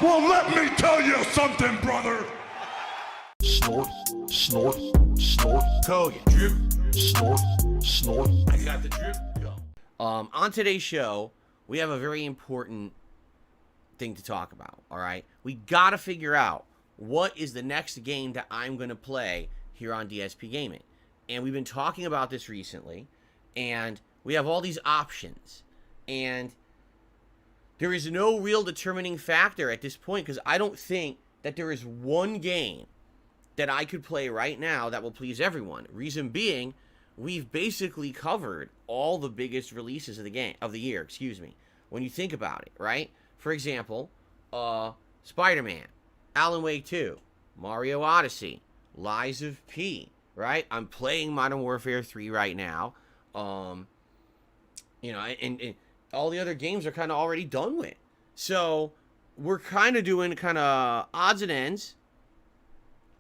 Well, let me tell you something, brother. Snort, snort, snort. Kogan. Drip, snort, snort. I got the drip. Go. On today's show, we have a very important thing to talk about, all right? We got to figure out what is the next game that I'm going to play here on DSP Gaming. And we've been talking about this recently, and we have all these options. And there is no real determining factor at this point because I don't think that there is one game that I could play right now that will please everyone. Reason being, we've basically covered all the biggest releases of the year, when you think about it, right? For example, Spider-Man, Alan Wake 2, Mario Odyssey, Lies of P, right? I'm playing Modern Warfare 3 right now. And all the other games are kind of already done with. So we're kind of doing odds and ends.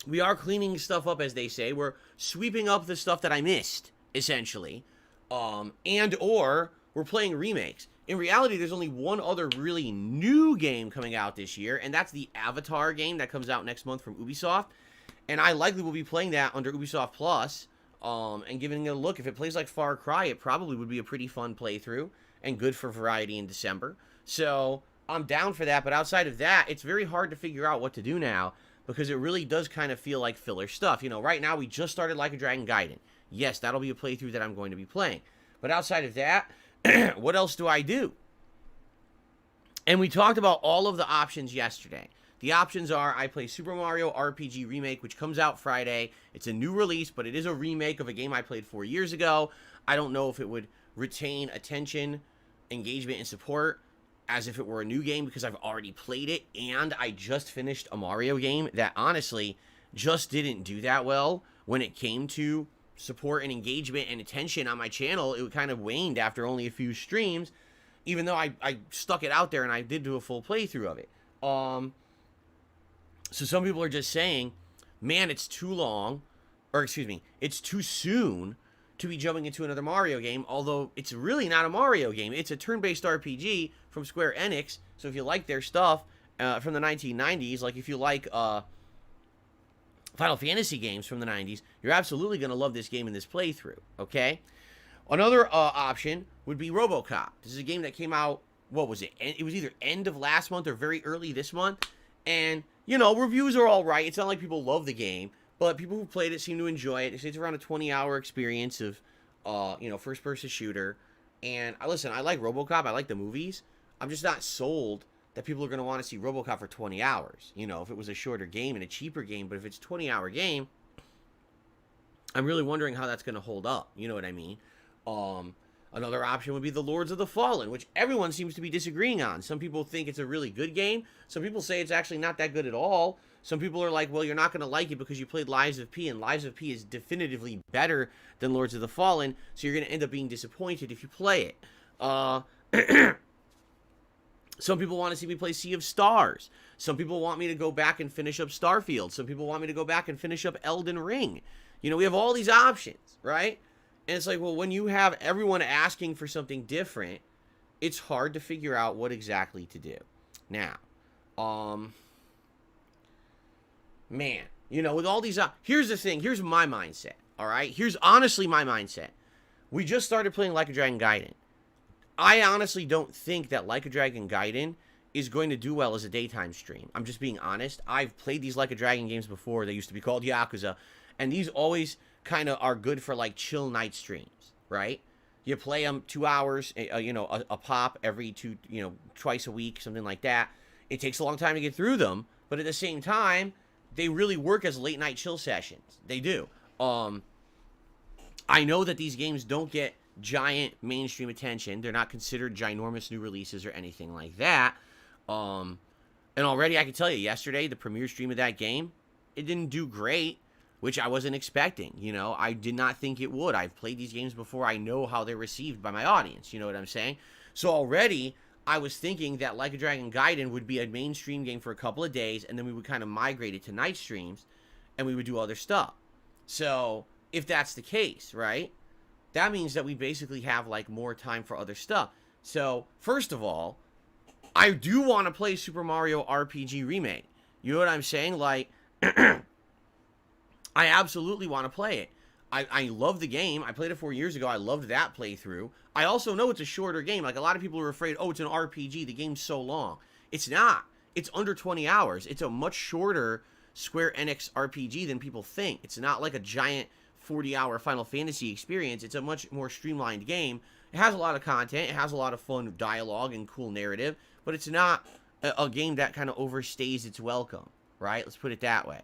We are cleaning stuff up, as they say. We're sweeping up the stuff that I missed, essentially. And or we're playing remakes. In reality, there's only one other really new game coming out this year, and that's the Avatar game that comes out next month from Ubisoft. And I likely will be playing that under Ubisoft Plus, and giving it a look. If it plays like Far Cry, it probably would be a pretty fun playthrough and good for variety in December. So I'm down for that, but outside of that, it's very hard to figure out what to do now because it really does kind of feel like filler stuff. You know, right now we just started Like a Dragon Gaiden. Yes, that'll be a playthrough that I'm going to be playing. But outside of that, what else do I do? And we talked about all of the options yesterday. The options are I play Super Mario RPG Remake, which comes out Friday. It's a new release, but it is a remake of a game I played 4 years ago. I don't know if it would retain attention, engagement, and support as if it were a new game because I've already played it, and I just finished a Mario game that honestly just didn't do that well when it came to support and engagement and attention on my channel. It kind of waned after only a few streams, even though I stuck it out there and I did do a full playthrough of it. So some people are just saying, man, it's too long, or excuse me, it's too soon to be jumping into another Mario game, although it's really not a Mario game. It's a turn-based RPG from Square Enix, so if you like their stuff from the 1990s, like if you like Final Fantasy games from the 90s, you're absolutely going to love this game in this playthrough, okay? Another option would be RoboCop. This is a game that came out, what was it? It was either end of last month or very early this month, and, you know, reviews are all right. It's not like people love the game, but people who played it seem to enjoy it. They say it's around a 20-hour experience of, first-person shooter. And listen, I like RoboCop. I like the movies. I'm just not sold that people are going to want to see RoboCop for 20 hours. You know, if it was a shorter game and a cheaper game. But if it's a 20-hour game, I'm really wondering how that's going to hold up. You know what I mean? Another option would be The Lords of the Fallen, which everyone seems to be disagreeing on. Some people think it's a really good game. Some people say it's actually not that good at all. Some people are like, well, you're not going to like it because you played Lies of P, and Lies of P is definitively better than Lords of the Fallen, so you're going to end up being disappointed if you play it. Some people want to see me play Sea of Stars. Some people want me to go back and finish up Starfield. Some people want me to go back and finish up Elden Ring. You know, we have all these options, right? And it's like, well, when you have everyone asking for something different, it's hard to figure out what exactly to do. Now, man, you know, with all these, here's the thing, here's my mindset, all right? Here's honestly my mindset. We just started playing Like a Dragon Gaiden. I honestly don't think that Like a Dragon Gaiden is going to do well as a daytime stream. I'm just being honest. I've played these Like a Dragon games before. They used to be called Yakuza, and these always kind of are good for like chill night streams, right? You play them 2 hours, a pop every twice a week, something like that. It takes a long time to get through them, but at the same time, they really work as late night chill sessions. They do. I know that these games don't get giant mainstream attention. They're not considered ginormous new releases or anything like that. And already I can tell you, yesterday, the premiere stream of that game, it didn't do great, which I wasn't expecting. You know, I did not think it would. I've played these games before. I know how they're received by my audience. You know what I'm saying? So already I was thinking that Like a Dragon Gaiden would be a mainstream game for a couple of days, and then we would kind of migrate it to night streams, and we would do other stuff. So if that's the case, right, that means that we basically have like more time for other stuff. So first of all, I do want to play Super Mario RPG Remake. You know what I'm saying? Like, I absolutely want to play it. I love the game. I played it 4 years ago. I loved that playthrough. I also know it's a shorter game. Like, a lot of people are afraid, oh, it's an RPG. The game's so long. It's not. It's under 20 hours. It's a much shorter Square Enix RPG than people think. It's not like a giant 40-hour Final Fantasy experience. It's a much more streamlined game. It has a lot of content. It has a lot of fun dialogue and cool narrative. But it's not a game that kind of overstays its welcome, right? Let's put it that way.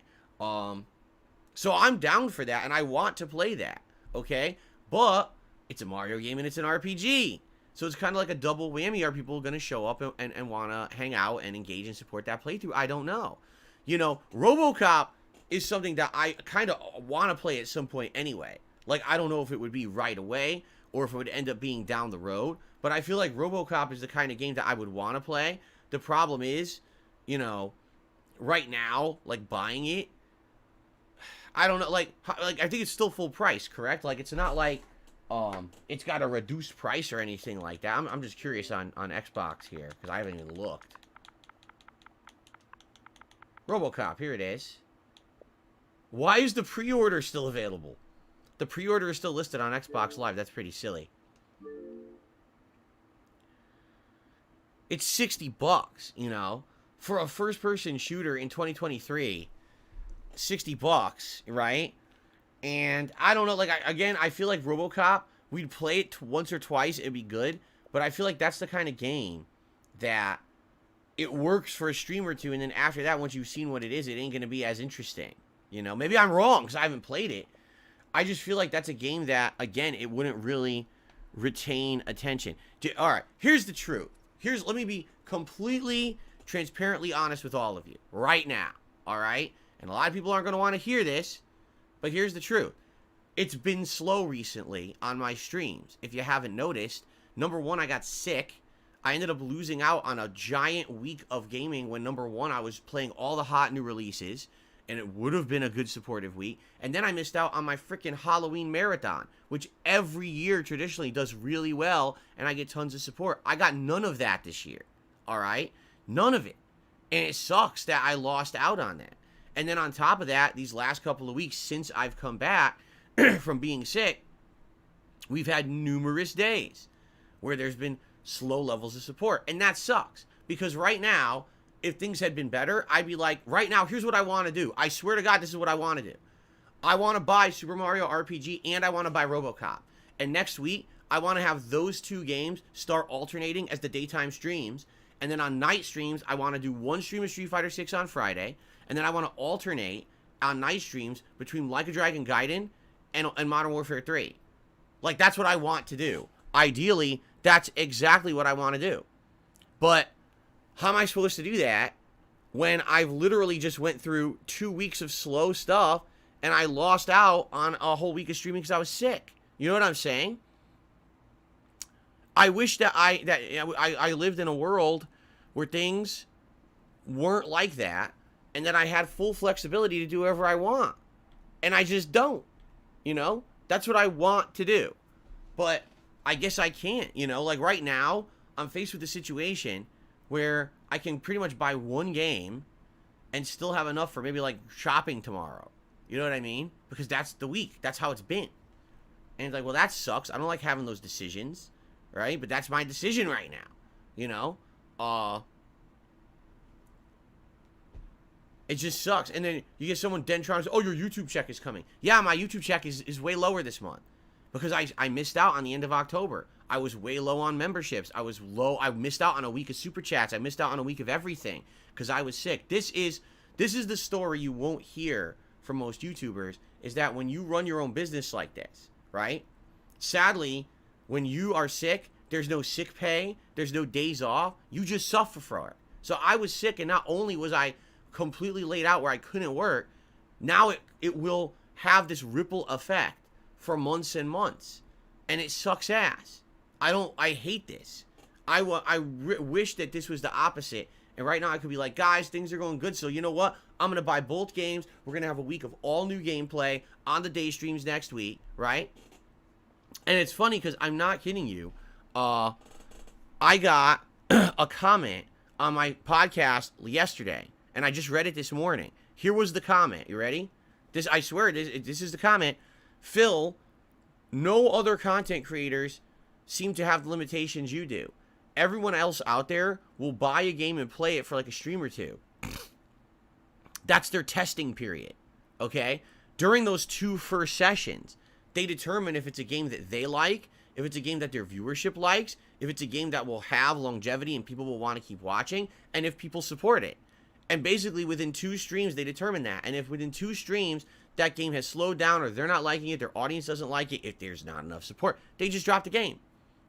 So I'm down for that, and I want to play that, okay? But it's a Mario game, and it's an RPG. So it's kind of like a double whammy. Are people going to show up and want to hang out and engage and support that playthrough? I don't know. You know, RoboCop is something that I kind of want to play at some point anyway. Like, I don't know if it would be right away or if it would end up being down the road. But I feel like RoboCop is the kind of game that I would want to play. The problem is, you know, right now, like, buying it, I don't know, like I think it's still full price, correct? Like, it's not like it's got a reduced price or anything like that. I'm just curious on Xbox here, because I haven't even looked. RoboCop, here it is. Why is the pre-order still available? The pre-order is still listed on Xbox Live. That's pretty silly. It's $60, you know, for a first-person shooter in 2023. $60, right? And I don't know, like, I feel like RoboCop, we'd play it once or twice, it'd be good, but I feel like that's the kind of game that it works for a stream or two, and then after that, once you've seen what it is, it ain't gonna be as interesting, you know? Maybe I'm wrong, because I haven't played it. I just feel like that's a game that, again, it wouldn't really retain attention. Alright, here's the truth. Let me be completely, transparently honest with all of you, right now, alright? And a lot of people aren't going to want to hear this, but here's the truth. It's been slow recently on my streams. If you haven't noticed, number one, I got sick. I ended up losing out on a giant week of gaming when, number one, I was playing all the hot new releases, and it would have been a good supportive week. And then I missed out on my freaking Halloween marathon, which every year traditionally does really well, and I get tons of support. I got none of that this year, all right? None of it. And it sucks that I lost out on that. And then on top of that, these last couple of weeks since I've come back from being sick, we've had numerous days where there's been slow levels of support. And that sucks. Because right now, if things had been better, I'd be like, right now, here's what I want to do. I swear to God, this is what I want to do. I want to buy Super Mario RPG and I want to buy RoboCop. And next week, I want to have those two games start alternating as the daytime streams. And then on night streams, I want to do one stream of Street Fighter 6 on Friday. And then I want to alternate on night streams between Like a Dragon Gaiden and Modern Warfare 3. Like, that's what I want to do. Ideally, that's exactly what I want to do. But how am I supposed to do that when I've literally just went through 2 weeks of slow stuff and I lost out on a whole week of streaming because I was sick? You know what I'm saying? I wish that I lived in a world where things weren't like that, and that I had full flexibility to do whatever I want. And I just don't, you know? That's what I want to do. But I guess I can't, you know? Like, right now, I'm faced with a situation where I can pretty much buy one game and still have enough for maybe, like, shopping tomorrow. You know what I mean? Because that's the week. That's how it's been. And it's like, well, that sucks. I don't like having those decisions, right? But that's my decision right now, you know? It just sucks. And then you get someone Dentron says, oh, your YouTube check is coming. Yeah, my YouTube check is way lower this month. Because I missed out on the end of October. I was way low on memberships. I was low. I missed out on a week of super chats. I missed out on a week of everything. Because I was sick. This is the story you won't hear from most YouTubers. Is that when you run your own business like this, right? Sadly, when you are sick, there's no sick pay. There's no days off. You just suffer from it. So I was sick, and not only was I completely laid out where I couldn't work, now it will have this ripple effect for months and months, and it sucks ass. I hate this. I wish that this was the opposite, and right now I could be like, guys, things are going good, so you know what, I'm gonna buy both games. We're gonna have a week of all new gameplay on the day streams next week, right? And it's funny because I'm not kidding you. I got a comment on my podcast yesterday, and I just read it this morning. Here was the comment. You ready? I swear, this is the comment. Phil, no other content creators seem to have the limitations you do. Everyone else out there will buy a game and play it for like a stream or two. That's their testing period, okay? During those 2 first sessions, they determine if it's a game that they like, if it's a game that their viewership likes, if it's a game that will have longevity and people will want to keep watching, and if people support it. And basically, within 2 streams, they determine that. And if within 2 streams, that game has slowed down or they're not liking it, their audience doesn't like it, if there's not enough support, they just drop the game.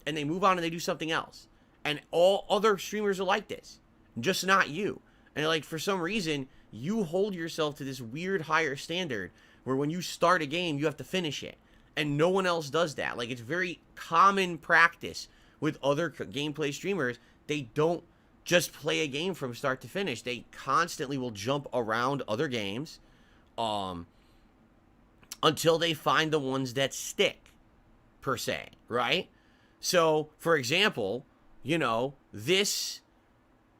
And they move on and they do something else. And all other streamers are like this. Just not you. And like, for some reason, you hold yourself to this weird higher standard where when you start a game, you have to finish it. And no one else does that. Like, it's very common practice with other gameplay streamers. They don't just play a game from start to finish. They constantly will jump around other games until they find the ones that stick, per se, right? So, for example, you know, this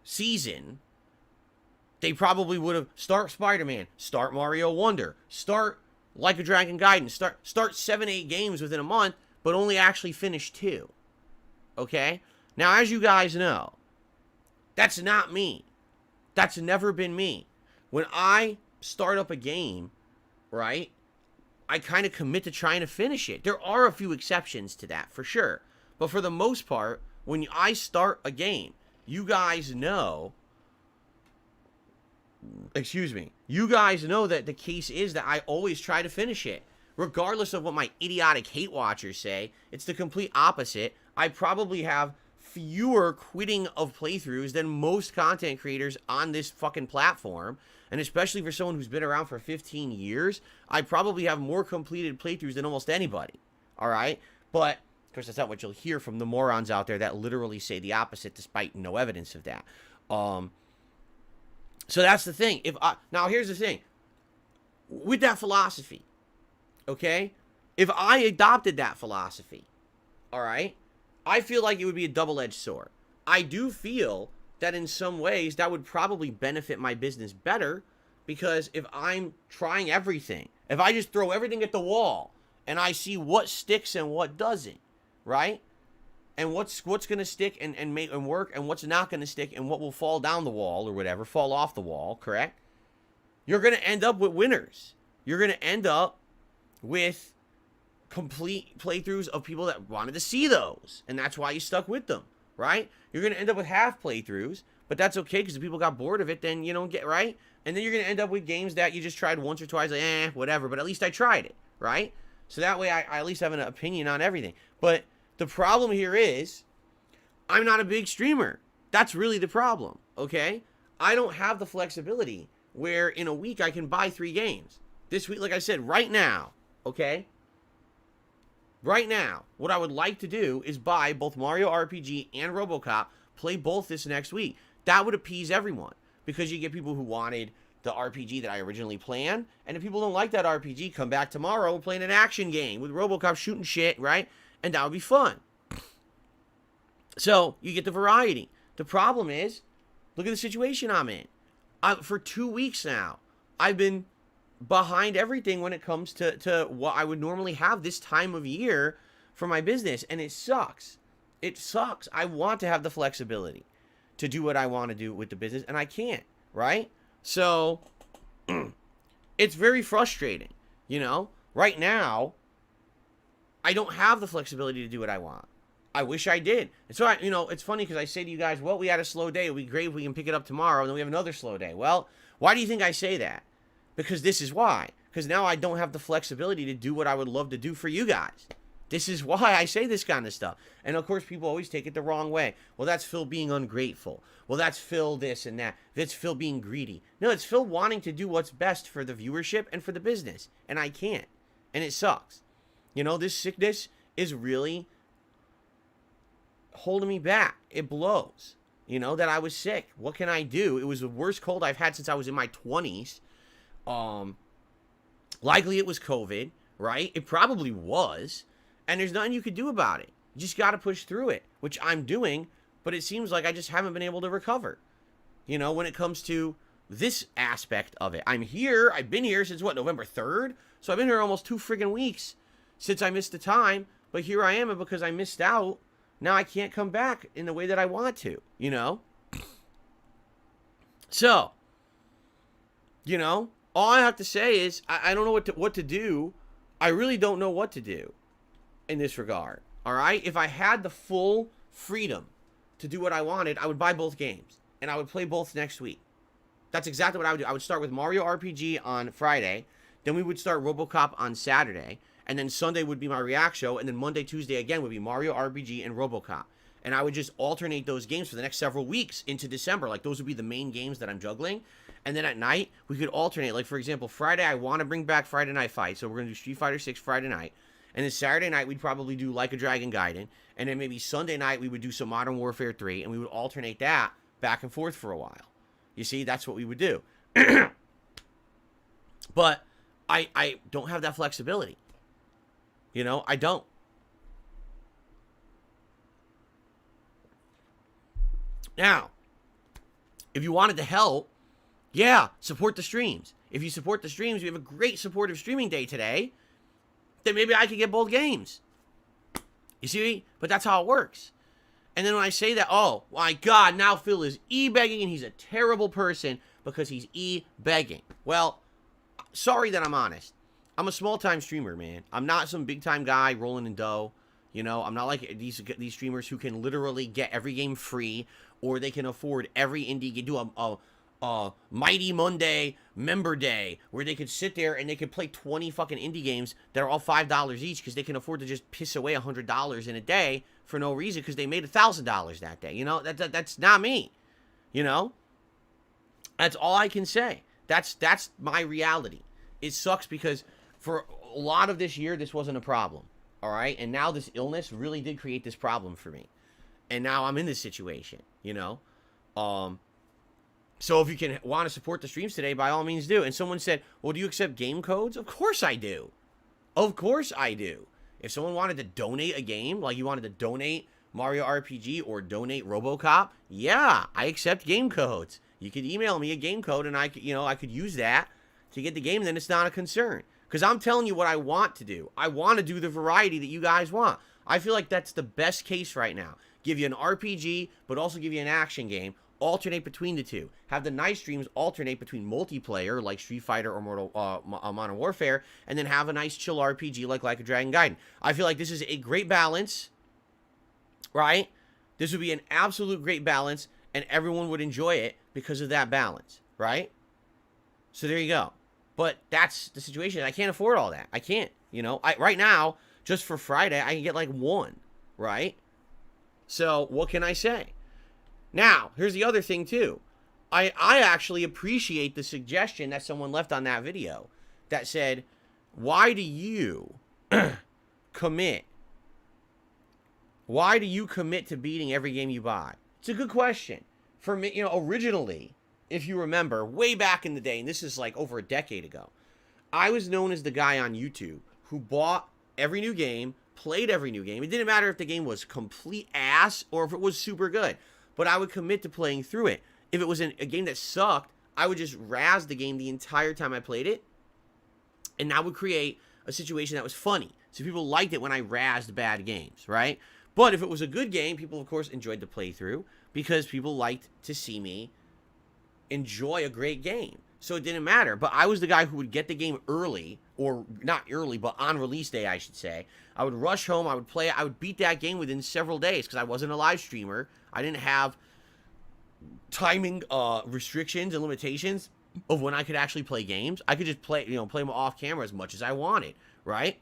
season, they probably would have start Spider-Man, start Mario Wonder, start Like a Dragon Gaiden, start 7-8 games within a month, but only actually finish 2. Okay? Now, as you guys know, that's not me. That's never been me. When I start up a game, right, I kind of commit to trying to finish it. There are a few exceptions to that, for sure. But for the most part, when I start a game, you guys know, you guys know that the case is that I always try to finish it. Regardless of what my idiotic hate watchers say, it's the complete opposite. I probably have fewer quitting of playthroughs than most content creators on this fucking platform. And especially for someone who's been around for 15 years, I probably have more completed playthroughs than almost anybody. Alright? But, of course, that's not what you'll hear from the morons out there that literally say the opposite despite no evidence of that. So that's the thing. Now, here's the thing. With that philosophy, okay? If I adopted that philosophy, alright, I feel like it would be a double-edged sword. I do feel that in some ways that would probably benefit my business better, because if I'm trying everything, if I just throw everything at the wall and I see what sticks and what doesn't, right? And what's going to stick and make and work, and what's not going to stick, and what will fall down the wall or whatever, fall off the wall, correct? You're going to end up with winners. You're going to end up with complete playthroughs of people that wanted to see those, and that's why you stuck with them, right? You're going to end up with half playthroughs, but that's okay, because if people got bored of it, then you don't get, right? And then you're going to end up with games that you just tried once or twice, like, whatever, but at least I tried it, right? So that way I at least have an opinion on everything. But the problem here is, I'm not a big streamer. That's really the problem, okay? I don't have the flexibility where in a week I can buy 3 games. This week, like I said, right now, okay? Right now, what I would like to do is buy both Mario RPG and RoboCop, play both this next week. That would appease everyone, because you get people who wanted the RPG that I originally planned, and if people don't like that RPG, come back tomorrow playing an action game with RoboCop shooting shit, right? And that would be fun. So, you get the variety. The problem is, look at the situation I'm in. For 2 weeks now, I've been behind everything when it comes to what I would normally have this time of year for my business, and it sucks. It sucks. I want to have the flexibility to do what I want to do with the business, and I can't, right? So, it's very frustrating, you know? Right now, I don't have the flexibility to do what I want. I wish I did. And so, it's funny because I say to you guys, well, we had a slow day. It would be great if we can pick it up tomorrow, and then we have another slow day. Well, why do you think I say that? Because this is why. Because now I don't have the flexibility to do what I would love to do for you guys. This is why I say this kind of stuff. And of course, people always take it the wrong way. Well, that's Phil being ungrateful. Well, that's Phil this and that. That's Phil being greedy. No, it's Phil wanting to do what's best for the viewership and for the business. And I can't. And it sucks. This sickness is really holding me back. It blows. That I was sick. What can I do? It was the worst cold I've had since I was in my 20s. Likely it was COVID, right? It probably was. And there's nothing you could do about it. You just got to push through it, which I'm doing, but it seems like I just haven't been able to recover. when it comes to this aspect of it. I'm here. I've been here since, what, November 3rd? So I've been here almost 2 friggin' weeks since I missed the time. But here I am, and because I missed out, now I can't come back in the way that I want to, So, all I have to say is I don't know what to do. I really don't know what to do in this regard, all right? If I had the full freedom to do what I wanted, I would buy both games, and I would play both next week. That's exactly what I would do. I would start with Mario RPG on Friday, then we would start RoboCop on Saturday, and then Sunday would be my React show, and then Monday, Tuesday again would be Mario RPG and RoboCop. And I would just alternate those games for the next several weeks into December. Like, those would be the main games that I'm juggling. And then at night, we could alternate. Like, for example, Friday, I want to bring back Friday Night Fight, so we're going to do Street Fighter 6 Friday night. And then Saturday night, we'd probably do Like a Dragon Gaiden. And then maybe Sunday night, we would do some Modern Warfare 3, and we would alternate that back and forth for a while. You see, that's what we would do. But I don't have that flexibility. I don't. Now, if you wanted to help, yeah, support the streams. If you support the streams, we have a great supportive streaming day today, then maybe I could get both games. You see? But that's how it works. And then when I say that, oh, my God, now Phil is e-begging and he's a terrible person because he's e-begging. Well, sorry that I'm honest. I'm a small-time streamer, man. I'm not some big-time guy rolling in dough. I'm not like these streamers who can literally get every game free, or they can afford every indie game. Do a Mighty Monday member day where they could sit there and they could play 20 fucking indie games that are all $5 each because they can afford to just piss away $100 in a day for no reason because they made $1,000 that day. That's not me. That's all I can say. That's my reality. It sucks because for a lot of this year, this wasn't a problem. All right. And now this illness really did create this problem for me. And now I'm in this situation, So if you want to support the streams today, by all means do. And someone said, well, do you accept game codes? Of course I do. Of course I do. If someone wanted to donate a game, like you wanted to donate Mario RPG or donate RoboCop, yeah, I accept game codes. You could email me a game code and I could use that to get the game, and then it's not a concern. Because I'm telling you what I want to do. I want to do the variety that you guys want. I feel like that's the best case right now. Give you an RPG, but also give you an action game. Alternate between the two. Have the nice streams alternate between multiplayer, like Street Fighter or Modern Warfare, and then have a nice chill RPG like a Dragon Gaiden. I feel like this is a great balance, right? This would be an absolute great balance, and everyone would enjoy it because of that balance, right? So there you go. But that's the situation. I can't afford all that. I can't, right now, just for Friday, I can get like one, right? So what can I say? Now, here's the other thing, too. I actually appreciate the suggestion that someone left on that video that said, why do you commit? Why do you commit to beating every game you buy? It's a good question. For me, originally, if you remember, way back in the day, and this is like over a decade ago, I was known as the guy on YouTube who bought every new game, played every new game. It didn't matter if the game was complete ass or if it was super good. But I would commit to playing through it. If it was a game that sucked, I would just razz the game the entire time I played it. And that would create a situation that was funny. So people liked it when I razzed bad games, right? But if it was a good game, people, of course, enjoyed the playthrough because people liked to see me enjoy a great game. So it didn't matter. But I was the guy who would get the game early, or not early, but on release day, I should say. I would rush home, I would play it, I would beat that game within several days because I wasn't a live streamer. I didn't have timing restrictions and limitations of when I could actually play games. I could just play them off camera as much as I wanted, right?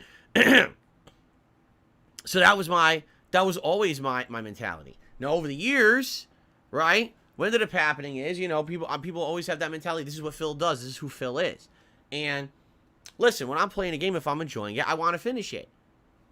So that was always my mentality. Now over the years, right? What ended up happening is, people always have that mentality. This is what Phil does. This is who Phil is. And listen, when I'm playing a game, if I'm enjoying it, I want to finish it.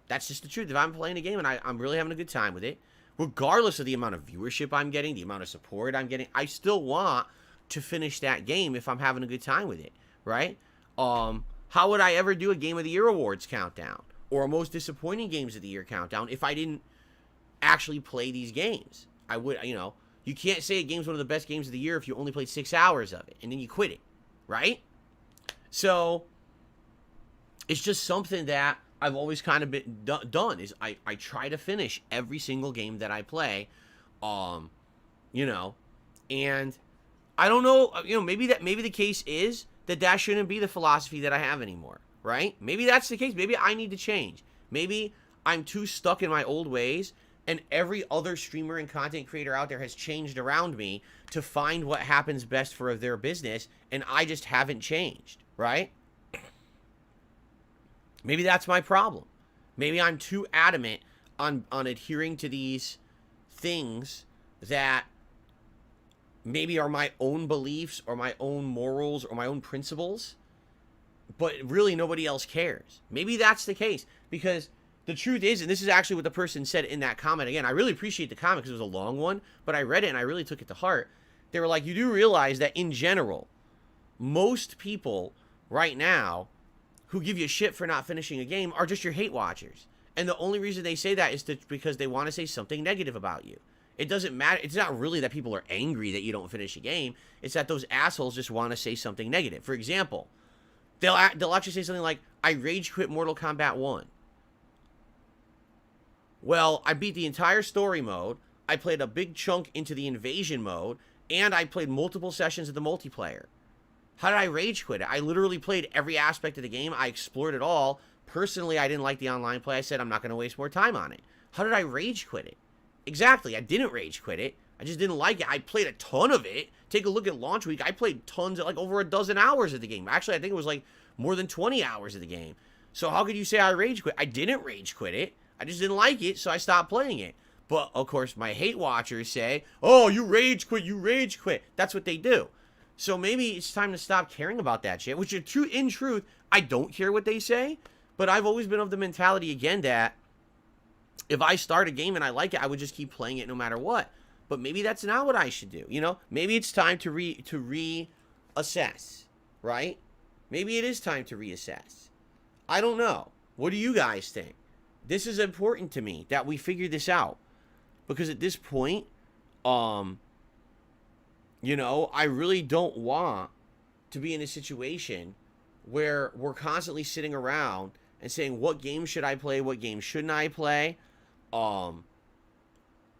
That's just the truth. If I'm playing a game and I'm really having a good time with it, regardless of the amount of viewership I'm getting, the amount of support I'm getting, I still want to finish that game if I'm having a good time with it, right? How would I ever do a Game of the Year awards countdown or a most disappointing games of the year countdown if I didn't actually play these games? I would, You can't say a game's one of the best games of the year if you only played 6 hours of it and then you quit it, right? So it's just something that I've always kind of been done is I try to finish every single game that I play, you know, and I don't know, you know, maybe the case is that shouldn't be the philosophy that I have anymore, right? Maybe that's the case. Maybe I need to change. Maybe I'm too stuck in my old ways, and every other streamer and content creator out there has changed around me to find what happens best for their business, and I just haven't changed, right? Maybe that's my problem. Maybe I'm too adamant on adhering to these things that maybe are my own beliefs or my own morals or my own principles, but really nobody else cares. Maybe that's the case, because the truth is, and this is actually what the person said in that comment. Again, I really appreciate the comment because it was a long one, but I read it and I really took it to heart. They were like, you do realize that in general, most people right now who give you shit for not finishing a game are just your hate watchers. And the only reason they say that is because they want to say something negative about you. It doesn't matter. It's not really that people are angry that you don't finish a game. It's that those assholes just want to say something negative. For example, they'll actually say something like, I rage quit Mortal Kombat 1. Well, I beat the entire story mode, I played a big chunk into the invasion mode, and I played multiple sessions of the multiplayer. How did I rage quit it? I literally played every aspect of the game. I explored it all. Personally, I didn't like the online play. I said I'm not going to waste more time on it. How did I rage quit it? Exactly, I didn't rage quit it. I just didn't like it. I played a ton of it. Take a look at launch week. I played tons, like over a dozen hours of the game. Actually, I think it was like more than 20 hours of the game. So how could you say I rage quit? I didn't rage quit it. I just didn't like it, so I stopped playing it. But, of course, my hate watchers say, oh, you rage quit, you rage quit. That's what they do. So maybe it's time to stop caring about that shit, which in truth, I don't care what they say, but I've always been of the mentality, again, that if I start a game and I like it, I would just keep playing it no matter what. But maybe that's not what I should do, you know? Maybe it's time to reassess, right? Maybe it is time to reassess. I don't know. What do you guys think? This is important to me that we figure this out, because at this point, you know, I really don't want to be in a situation where we're constantly sitting around and saying, what game should I play? What game shouldn't I play? I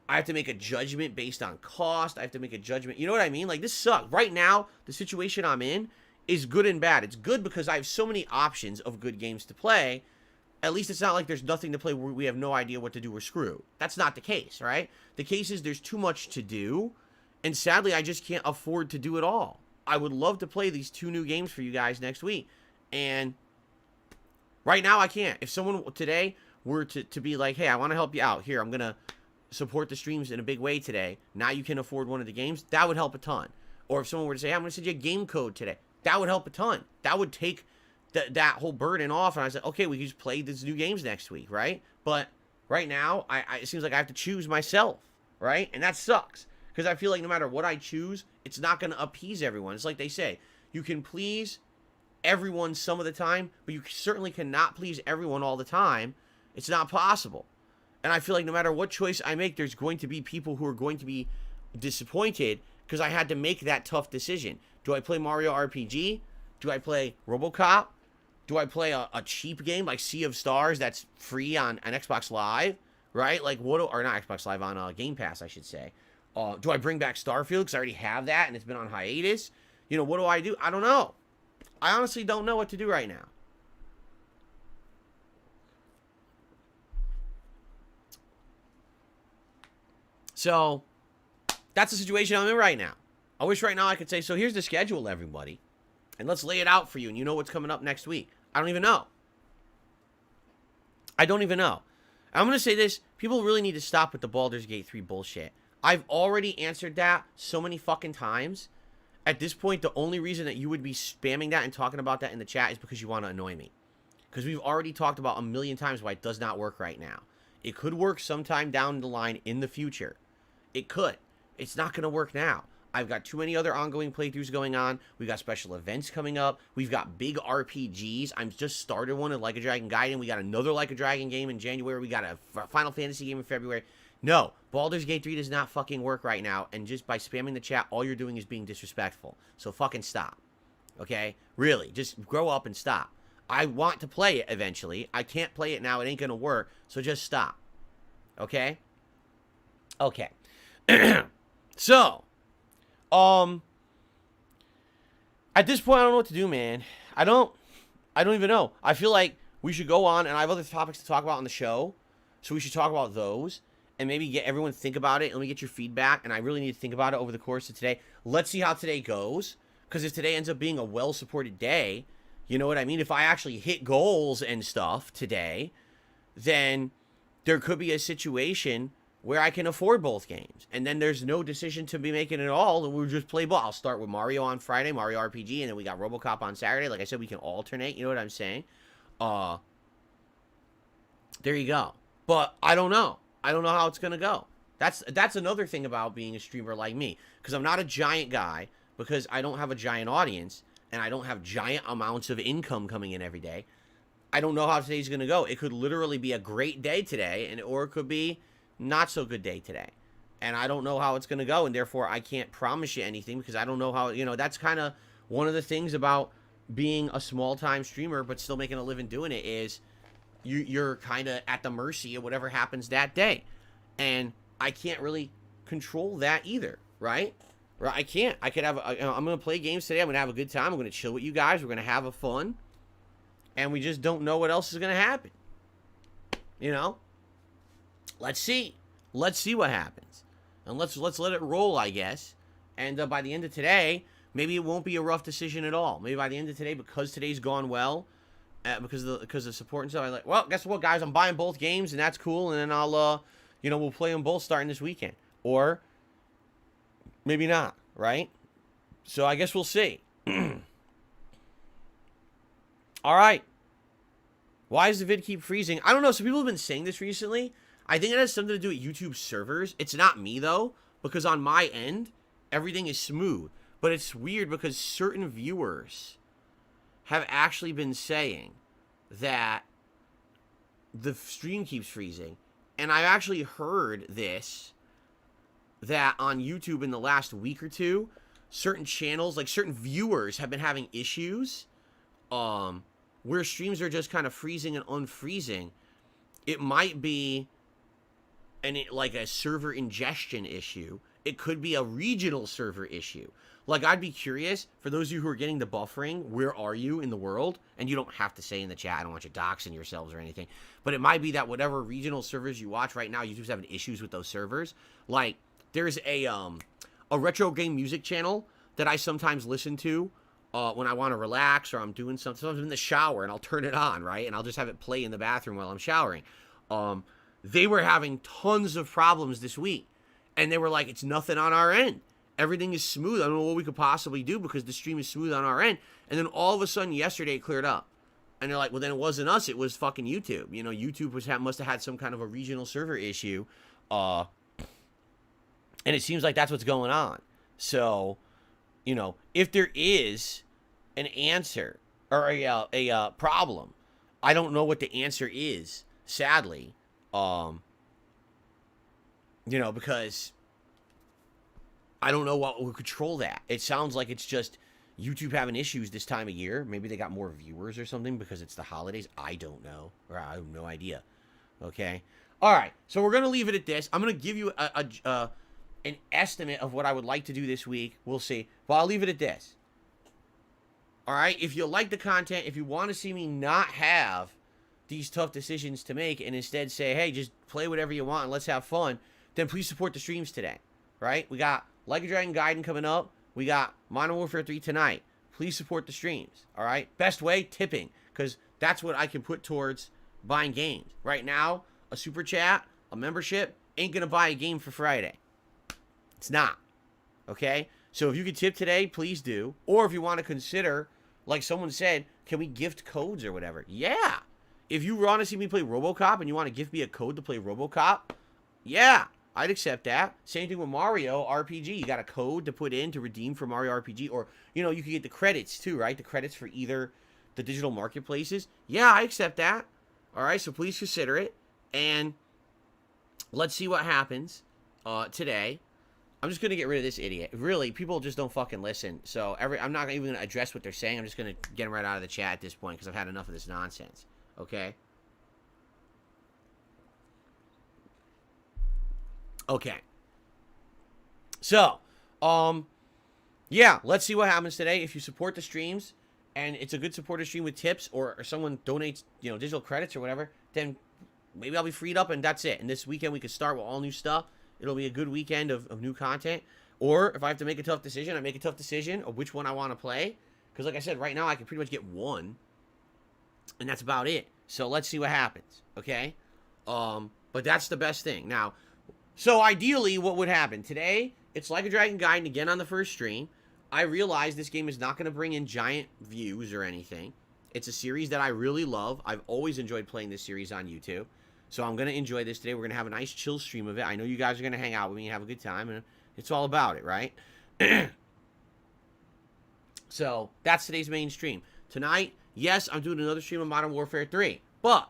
have to make a judgment based on cost. I have to make a judgment. You know what I mean? Like, this sucks. Right now, the situation I'm in is good and bad. It's good because I have so many options of good games to play. At least it's not like there's nothing to play where we have no idea what to do. We're screwed. That's not the case, right? The case is there's too much to do, and sadly, I just can't afford to do it all. I would love to play these 2 new games for you guys next week, and right now I can't. If someone today were to be like, hey, I want to help you out. Here, I'm going to support the streams in a big way today. Now you can afford one of the games. That would help a ton. Or if someone were to say, hey, I'm going to send you a game code today. That would help a ton. That would take that whole burden off, and I said, okay, we can just play these new games next week, right? But right now, it seems like I have to choose myself, right? And that sucks, because I feel like no matter what I choose, it's not going to appease everyone. It's like they say, you can please everyone some of the time, but you certainly cannot please everyone all the time. It's not possible. And I feel like no matter what choice I make, there's going to be people who are going to be disappointed because I had to make that tough decision. Do I play Mario RPG? Do I play RoboCop? Do I play a cheap game like Sea of Stars that's free on Xbox Live, right? Like, or not Xbox Live, on Game Pass, I should say. Do I bring back Starfield because I already have that and it's been on hiatus? You know, what do I do? I don't know. I honestly don't know what to do right now. So, that's the situation I'm in right now. I wish right now I could say, so here's the schedule, everybody. And let's lay it out for you, and you know what's coming up next week. I don't even know. I don't even know. I'm going to say this. People really need to stop with the Baldur's Gate 3 bullshit. I've already answered that so many fucking times. At this point, the only reason that you would be spamming that and talking about that in the chat is because you want to annoy me. Because we've already talked about a million times why it does not work right now. It could work sometime down the line in the future. It could. It's not going to work now. I've got too many other ongoing playthroughs going on. We've got special events coming up. We've got big RPGs. I'm just started one at Like a Dragon Gaiden. We got another Like a Dragon game in January. We got a Final Fantasy game in February. No, Baldur's Gate 3 does not fucking work right now, and just by spamming the chat, all you're doing is being disrespectful. So fucking stop. Okay? Really, just grow up and stop. I want to play it eventually. I can't play it now. It ain't gonna work. So just stop. Okay? Okay. So, at this point, I don't know what to do, man. I don't even know. I feel like we should go on, and I have other topics to talk about on the show, so we should talk about those, and maybe get everyone to think about it, and let me get your feedback, and I really need to think about it over the course of today. Let's see how today goes, because if today ends up being a well-supported day, you know what I mean? If I actually hit goals and stuff today, then there could be a situation where I can afford both games. And then there's no decision to be making at all, and we'll just play ball. I'll start with Mario on Friday, Mario RPG, and then we got RoboCop on Saturday. Like I said, we can alternate, you know what I'm saying? There you go. But I don't know. I don't know how it's going to go. That's another thing about being a streamer like me. Because I'm not a giant guy, because I don't have a giant audience, and I don't have giant amounts of income coming in every day. I don't know how today's going to go. It could literally be a great day today, or it could be not so good day today. And I don't know how it's going to go, and therefore I can't promise you anything, because I don't know how, that's kind of one of the things about being a small-time streamer but still making a living doing it is you're kind of at the mercy of whatever happens that day. And I can't really control that either, right? I can't. I could have, I'm going to play games today. I'm going to have a good time. I'm going to chill with you guys. We're going to have a fun. And we just don't know what else is going to happen. Let's see. Let's see what happens. And let's let it roll, I guess. And by the end of today, maybe it won't be a rough decision at all. Maybe by the end of today, because today's gone well, because of support and stuff, I'm like, well, guess what, guys? I'm buying both games, and that's cool. And then I'll, we'll play them both starting this weekend. Or maybe not, right? So I guess we'll see. All right. Why does the vid keep freezing? I don't know. Some people have been saying this recently. I think it has something to do with YouTube servers. It's not me, though, because on my end, everything is smooth. But it's weird because certain viewers have actually been saying that the stream keeps freezing. And I've actually heard this, that on YouTube in the last week or two, certain channels, like certain viewers, have been having issues where streams are just kind of freezing and unfreezing. It might be like a server ingestion issue. It could be a regional server issue. Like, I'd be curious, for those of you who are getting the buffering, where are you in the world? And you don't have to say in the chat, I don't want you doxing yourselves or anything. But it might be that whatever regional servers you watch right now, YouTube's having issues with those servers. Like, there's a retro game music channel that I sometimes listen to when I want to relax or I'm doing something. Sometimes I'm in the shower and I'll turn it on, right? And I'll just have it play in the bathroom while I'm showering. They were having tons of problems this week. And they were like, it's nothing on our end. Everything is smooth. I don't know what we could possibly do because the stream is smooth on our end. And then all of a sudden yesterday it cleared up. And they're like, well, then it wasn't us. It was fucking YouTube. YouTube must have had some kind of a regional server issue. And it seems like that's what's going on. So, if there is an answer or a problem, I don't know what the answer is, sadly. Because I don't know what will control that. It sounds like it's just YouTube having issues this time of year. Maybe they got more viewers or something because it's the holidays. I don't know. Or I have no idea. Okay. All right. So we're going to leave it at this. I'm going to give you an estimate of what I would like to do this week. We'll see. But I'll leave it at this. All right. If you like the content, if you want to see me not have these tough decisions to make and instead say, hey, just play whatever you want and let's have fun, then please support the streams today. Right? We got Like a Dragon Gaiden coming up. We got Modern Warfare 3 tonight. Please support the streams. All right? Best way, tipping. Because that's what I can put towards buying games. Right now, a super chat, a membership, ain't going to buy a game for Friday. It's not. Okay? So if you could tip today, please do. Or if you want to consider, like someone said, can we gift codes or whatever? Yeah. If you want to see me play RoboCop and you want to gift me a code to play RoboCop, yeah. I'd accept that. Same thing with Mario RPG. You got a code to put in to redeem for Mario RPG. Or, you can get the credits too, right? The credits for either the digital marketplaces. Yeah, I accept that. All right, so please consider it. And let's see what happens today. I'm just gonna get rid of this idiot. Really, people just don't fucking listen. So I'm not even gonna address what they're saying. I'm just gonna get them right out of the chat at this point because I've had enough of this nonsense. Okay. Okay. So, yeah, let's see what happens today. If you support the streams and it's a good supporter stream with tips or someone donates, you know, digital credits or whatever, then maybe I'll be freed up and that's it. And this weekend we can start with all new stuff. It'll be a good weekend of new content. Or if I have to make a tough decision, I make a tough decision of which one I want to play. Because like I said, right now I can pretty much get one. And that's about it. So let's see what happens. Okay? But that's the best thing. Now, so ideally what would happen? Today, it's Like a Dragon Gaiden again on the first stream. I realize this game is not going to bring in giant views or anything. It's a series that I really love. I've always enjoyed playing this series on YouTube. So I'm going to enjoy this today. We're going to have a nice chill stream of it. I know you guys are going to hang out with me and have a good time. And it's all about it, right? So that's today's main stream. Tonight, yes, I'm doing another stream of Modern Warfare 3. But,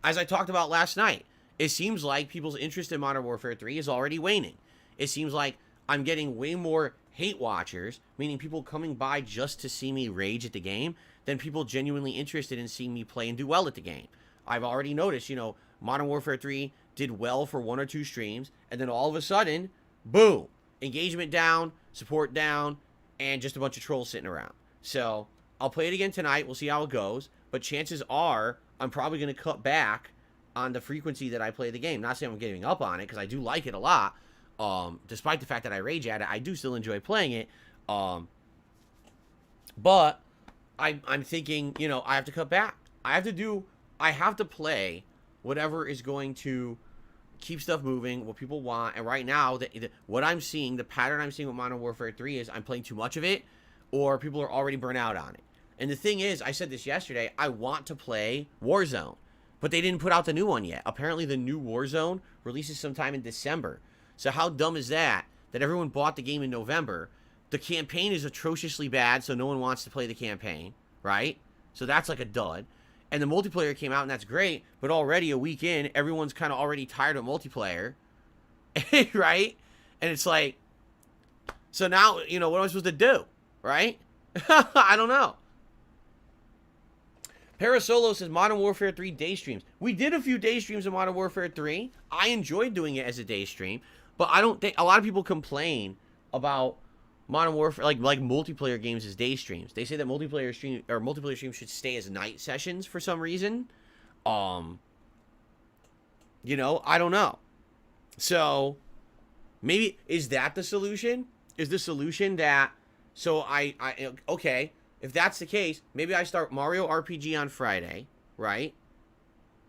as I talked about last night, it seems like people's interest in Modern Warfare 3 is already waning. It seems like I'm getting way more hate watchers, meaning people coming by just to see me rage at the game, than people genuinely interested in seeing me play and do well at the game. I've already noticed, you know, Modern Warfare 3 did well for 1 or 2 streams, and then all of a sudden, boom, engagement down, support down, and just a bunch of trolls sitting around. So, I'll play it again tonight, we'll see how it goes, but chances are, I'm probably going to cut back on the frequency that I play the game. Not saying I'm giving up on it, because I do like it a lot. Despite the fact that I rage at it, I do still enjoy playing it. But I'm thinking, you know, I have to cut back. I have to play whatever is going to keep stuff moving, what people want. And right now, what I'm seeing, the pattern I'm seeing with Modern Warfare 3 is I'm playing too much of it, or people are already burnt out on it. And the thing is, I said this yesterday, I want to play Warzone, but they didn't put out the new one yet. Apparently, the new Warzone releases sometime in December. So how dumb is that everyone bought the game in November? The campaign is atrociously bad, so no one wants to play the campaign, right? So that's like a dud. And the multiplayer came out, and that's great, but already a week in, everyone's kind of already tired of multiplayer, right? And it's like, so now, you know, what am I supposed to do, right? I don't know. Parasolo says Modern Warfare 3 day streams. We did a few day streams of Modern Warfare 3. I enjoyed doing it as a day stream, but I don't think a lot of people complain about Modern Warfare, like multiplayer games as day streams. They say that multiplayer streams should stay as night sessions for some reason. You know, I don't know. So maybe is that the solution? Is the solution that okay, if that's the case, maybe I start Mario RPG on Friday, right?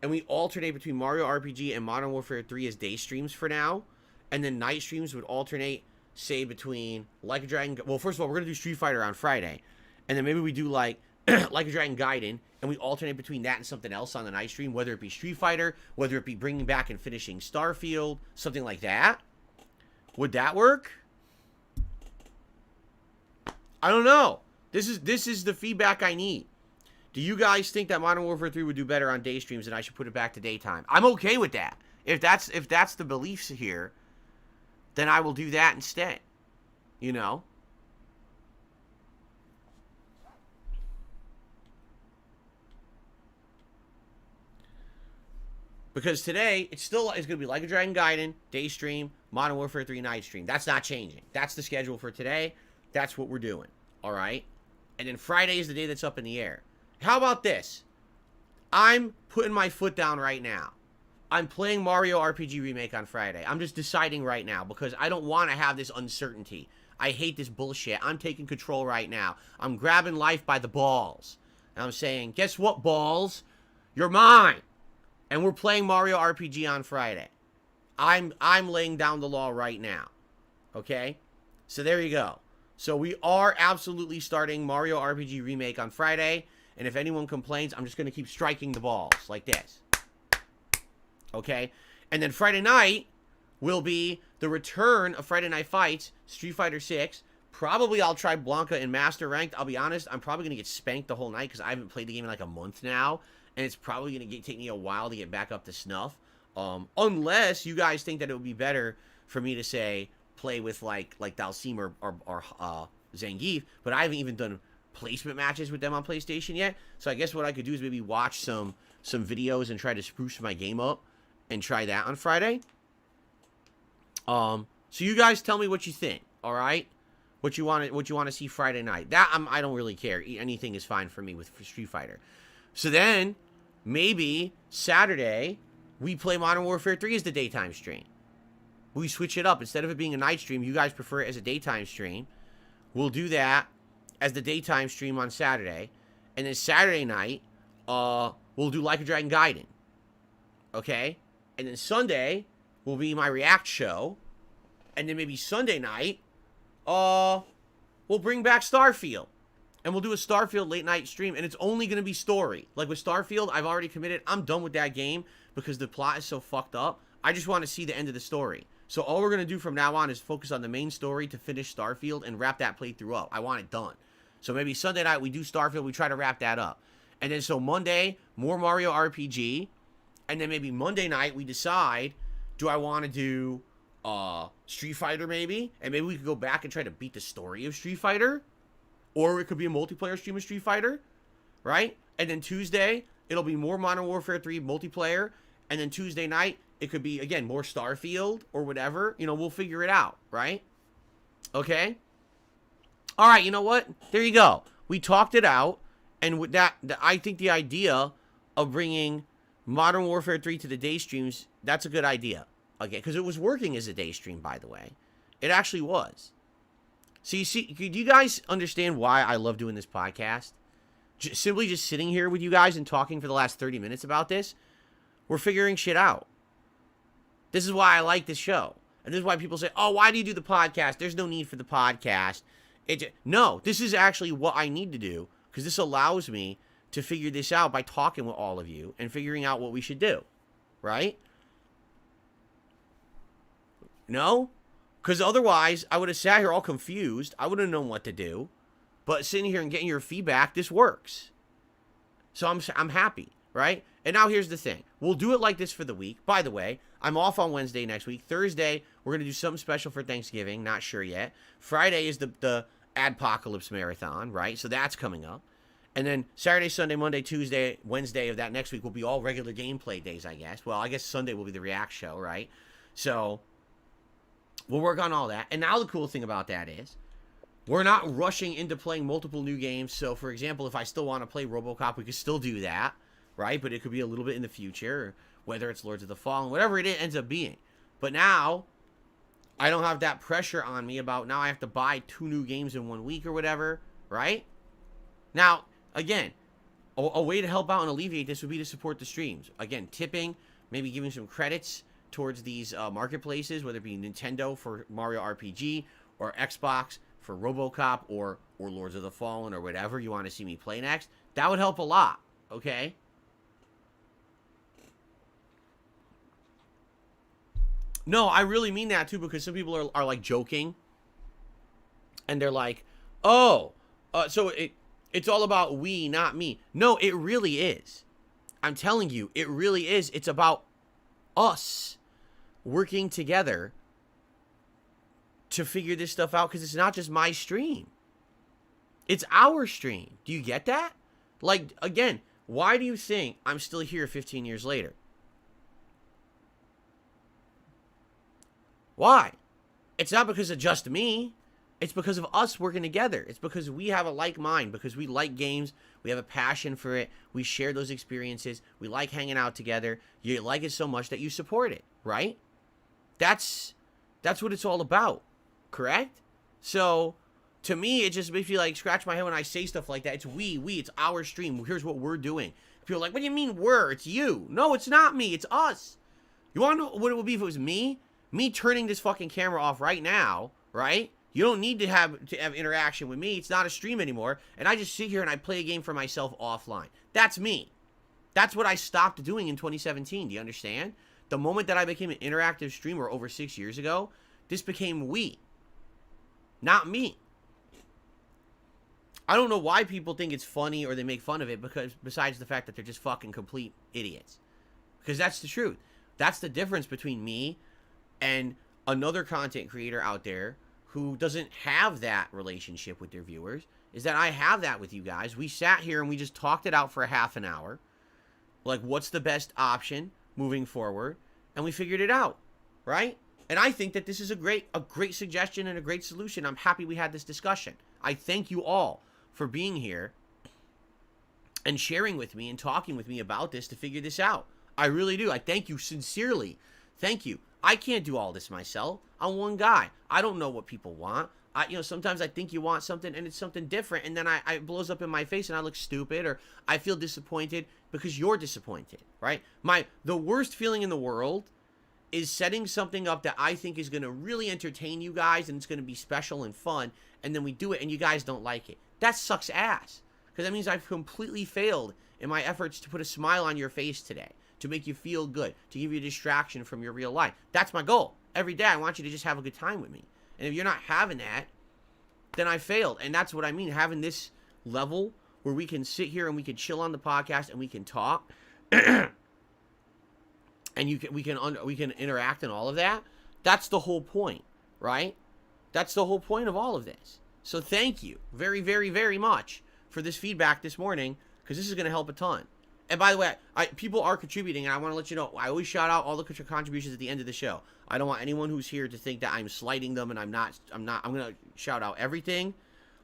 And we alternate between Mario RPG and Modern Warfare 3 as day streams for now, and then night streams would alternate, say, between Like a Dragon... Well, first of all, we're going to do Street Fighter on Friday. And then maybe we do, like a Dragon Gaiden, and we alternate between that and something else on the night stream, whether it be Street Fighter, whether it be bringing back and finishing Starfield, something like that. Would that work? I don't know. This is the feedback I need. Do you guys think that Modern Warfare 3 would do better on day streams and I should put it back to daytime? I'm okay with that. If that's the beliefs here, then I will do that instead. You know? Because today, it's going to be Like a Dragon Gaiden, day stream, Modern Warfare 3 night stream. That's not changing. That's the schedule for today. That's what we're doing. Alright? And then Friday is the day that's up in the air. How about this? I'm putting my foot down right now. I'm playing Mario RPG Remake on Friday. I'm just deciding right now because I don't want to have this uncertainty. I hate this bullshit. I'm taking control right now. I'm grabbing life by the balls. And I'm saying, guess what, balls? You're mine. And we're playing Mario RPG on Friday. I'm laying down the law right now. Okay? So there you go. So we are absolutely starting Mario RPG Remake on Friday. And if anyone complains, I'm just going to keep striking the balls like this. Okay? And then Friday night will be the return of Friday Night Fights, Street Fighter 6. Probably I'll try Blanca in Master Ranked. I'll be honest, I'm probably going to get spanked the whole night because I haven't played the game in like a month now. And it's probably going to take me a while to get back up to snuff. Unless you guys think that it would be better for me to say play with like Dalsim or Zangief, but I haven't even done placement matches with them on PlayStation yet. So I guess what I could do is maybe watch some videos and try to spruce my game up and try that on Friday. So you guys tell me what you think, all right? What you want to see Friday night. That I don't really care. Anything is fine for me with Street Fighter. So then maybe Saturday we play Modern Warfare 3 as the daytime stream. We switch it up. Instead of it being a night stream, you guys prefer it as a daytime stream. We'll do that as the daytime stream on Saturday. And then Saturday night, we'll do Like a Dragon Gaiden. Okay? And then Sunday will be my React show. And then maybe Sunday night, we'll bring back Starfield. And we'll do a Starfield late night stream. And it's only going to be story. Like with Starfield, I've already committed. I'm done with that game because the plot is so fucked up. I just want to see the end of the story. So all we're going to do from now on is focus on the main story to finish Starfield and wrap that playthrough up. I want it done. So maybe Sunday night we do Starfield. We try to wrap that up. And then so Monday, more Mario RPG. And then maybe Monday night we decide, do I want to do Street Fighter maybe? And maybe we could go back and try to beat the story of Street Fighter. Or it could be a multiplayer stream of Street Fighter. Right? And then Tuesday, it'll be more Modern Warfare 3 multiplayer. And then Tuesday night, it could be, again, more Starfield or whatever. You know, we'll figure it out, right? Okay? All right, you know what? There you go. We talked it out. And with that, I think the idea of bringing Modern Warfare 3 to the day streams, that's a good idea. Okay, because it was working as a day stream, by the way. It actually was. So you see, do you guys understand why I love doing this podcast? Simply just sitting here with you guys and talking for the last 30 minutes about this. We're figuring shit out. This is why I like this show. And this is why people say, oh, why do you do the podcast? There's no need for the podcast. No, this is actually what I need to do. Because this allows me to figure this out by talking with all of you and figuring out what we should do. Right? No? Because otherwise, I would have sat here all confused. I wouldn't have known what to do. But sitting here and getting your feedback, this works. So I'm happy, right? And now here's the thing. We'll do it like this for the week. By the way, I'm off on Wednesday next week. Thursday, we're going to do something special for Thanksgiving. Not sure yet. Friday is the Adpocalypse Marathon, right? So that's coming up. And then Saturday, Sunday, Monday, Tuesday, Wednesday of that next week will be all regular gameplay days, I guess. Well, I guess Sunday will be the React show, right? So we'll work on all that. And now the cool thing about that is we're not rushing into playing multiple new games. So, for example, if I still want to play RoboCop, we could still do that, right? But it could be a little bit in the future, whether it's Lords of the Fallen, whatever it ends up being. But now, I don't have that pressure on me about now I have to buy 2 new games in 1 week or whatever, right? Now, again, a way to help out and alleviate this would be to support the streams. Again, tipping, maybe giving some credits towards these marketplaces, whether it be Nintendo for Mario RPG or Xbox for RoboCop or Lords of the Fallen or whatever you want to see me play next. That would help a lot, okay? No, I really mean that too, because some people are like joking. And they're like, oh, so it's all about we, not me. No, it really is. I'm telling you, it really is. It's about us working together to figure this stuff out, because it's not just my stream. It's our stream. Do you get that? Like, again, why do you think I'm still here 15 years later? Why? It's not because of just me. It's because of us working together. It's because we have a like mind, because we like games. We have a passion for it. We share those experiences. We like hanging out together. You like it so much that you support it, right? That's what it's all about, correct? So, to me, it just makes me like scratch my head when I say stuff like that. It's it's our stream. Here's what we're doing. People are like, what do you mean we're? It's you. No, it's not me. It's us. You want to know what it would be if it was me? Me turning this fucking camera off right now, right? You don't need to have interaction with me. It's not a stream anymore. And I just sit here and I play a game for myself offline. That's me. That's what I stopped doing in 2017. Do you understand? The moment that I became an interactive streamer over 6 years ago, this became we, not me. I don't know why people think it's funny or they make fun of it, because besides the fact that they're just fucking complete idiots. Because that's the truth. That's the difference between me and another content creator out there who doesn't have that relationship with their viewers, is that I have that with you guys. We sat here and we just talked it out for a half an hour. Like, what's the best option moving forward? And we figured it out, right? And I think that this is a great suggestion and a great solution. I'm happy we had this discussion. I thank you all for being here and sharing with me and talking with me about this to figure this out. I really do. I thank you sincerely. Thank you. I can't do all this myself. I'm one guy. I don't know what people want. Sometimes I think you want something and it's something different, and then it blows up in my face and I look stupid, or I feel disappointed because you're disappointed, right? The worst feeling in the world is setting something up that I think is going to really entertain you guys and it's going to be special and fun, and then we do it and you guys don't like it. That sucks ass, because that means I've completely failed in my efforts to put a smile on your face today, to make you feel good, to give you a distraction from your real life. That's my goal. Every day I want you to just have a good time with me. And if you're not having that, then I failed. And that's what I mean, having this level where we can sit here and we can chill on the podcast and we can talk and we can interact and all of that. That's the whole point, right? That's the whole point of all of this. So thank you very, very, very much for this feedback this morning, because this is going to help a ton. And by the way, people are contributing, and I want to let you know, I always shout out all the contributions at the end of the show. I don't want anyone who's here to think that I'm slighting them, and I'm not. I'm going to shout out everything.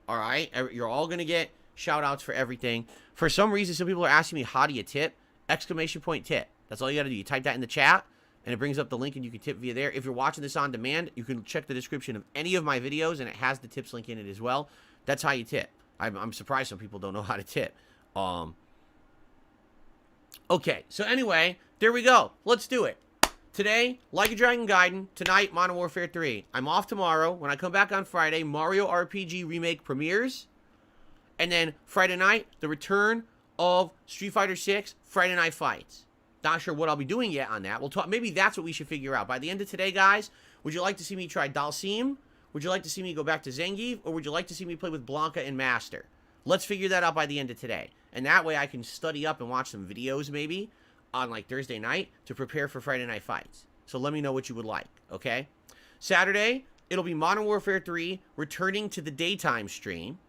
All right? You're all going to get shout outs for everything. For some reason, some people are asking me, how do you tip? ! Tip. That's all you got to do. You type that in the chat, and it brings up the link, and you can tip via there. If you're watching this on demand, you can check the description of any of my videos, and it has the tips link in it as well. That's how you tip. I'm surprised some people don't know how to tip. Okay, so anyway, there we go. Let's do it. Today, Like a Dragon Gaiden. Tonight, Modern Warfare 3. I'm off tomorrow. When I come back on Friday, Mario RPG Remake premieres. And then Friday night, the return of Street Fighter 6 Friday Night Fights. Not sure what I'll be doing yet on that. We'll talk. Maybe that's what we should figure out. By the end of today, guys, would you like to see me try Dalsim? Would you like to see me go back to Zangief? Or would you like to see me play with Blanca and Master? Let's figure that out by the end of today. And that way I can study up and watch some videos maybe on like Thursday night to prepare for Friday Night Fights. So let me know what you would like, okay? Saturday, it'll be Modern Warfare 3 returning to the daytime stream,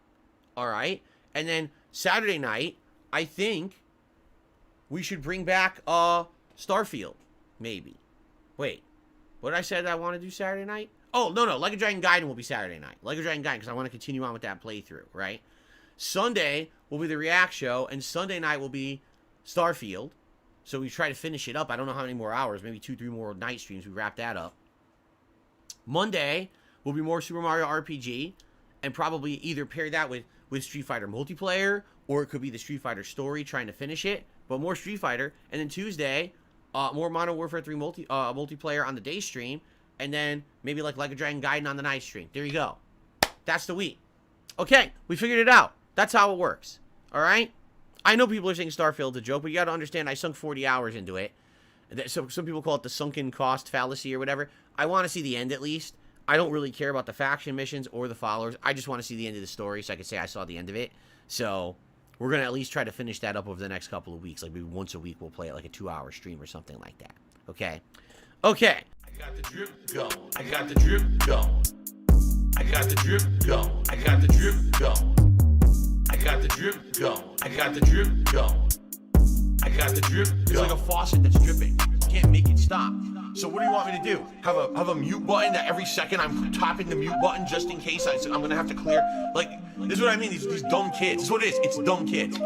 all right? And then Saturday night, I think we should bring back Starfield, maybe. Wait, what did I say that I want to do Saturday night? Oh, no, Like a Dragon Gaiden will be Saturday night. Like a Dragon Gaiden, because I want to continue on with that playthrough, right? Sunday will be the React show, and Sunday night will be Starfield. So we try to finish it up. I don't know how many more hours, maybe 2-3 more night streams. We wrap that up. Monday will be more Super Mario RPG, and probably either pair that with Street Fighter multiplayer, or it could be the Street Fighter story, trying to finish it, but more Street Fighter. And then Tuesday, more Modern Warfare 3 multiplayer on the day stream, and then maybe like a Dragon Gaiden on the night stream. There you go. That's the week. Okay, we figured it out. That's how it works. All right? I know people are saying Starfield's a joke, but you got to understand I sunk 40 hours into it. So some people call it the sunken cost fallacy or whatever. I want to see the end at least. I don't really care about the faction missions or the followers. I just want to see the end of the story so I can say I saw the end of it. So we're going to at least try to finish that up over the next couple of weeks. Like maybe once a week we'll play it like a 2-hour stream or something like that. Okay? Okay. I got the drip going. I got the drip going. I got the drip going. I got the drip going. I got the drip going. I got the drip going. I got the drip going. It's like a faucet that's dripping. You can't make it stop. So what do you want me to do? Have a mute button that every second I'm tapping the mute button just in case I'm gonna have to clear? Like, this is what I mean, these dumb kids. This is what it is. It's dumb kids.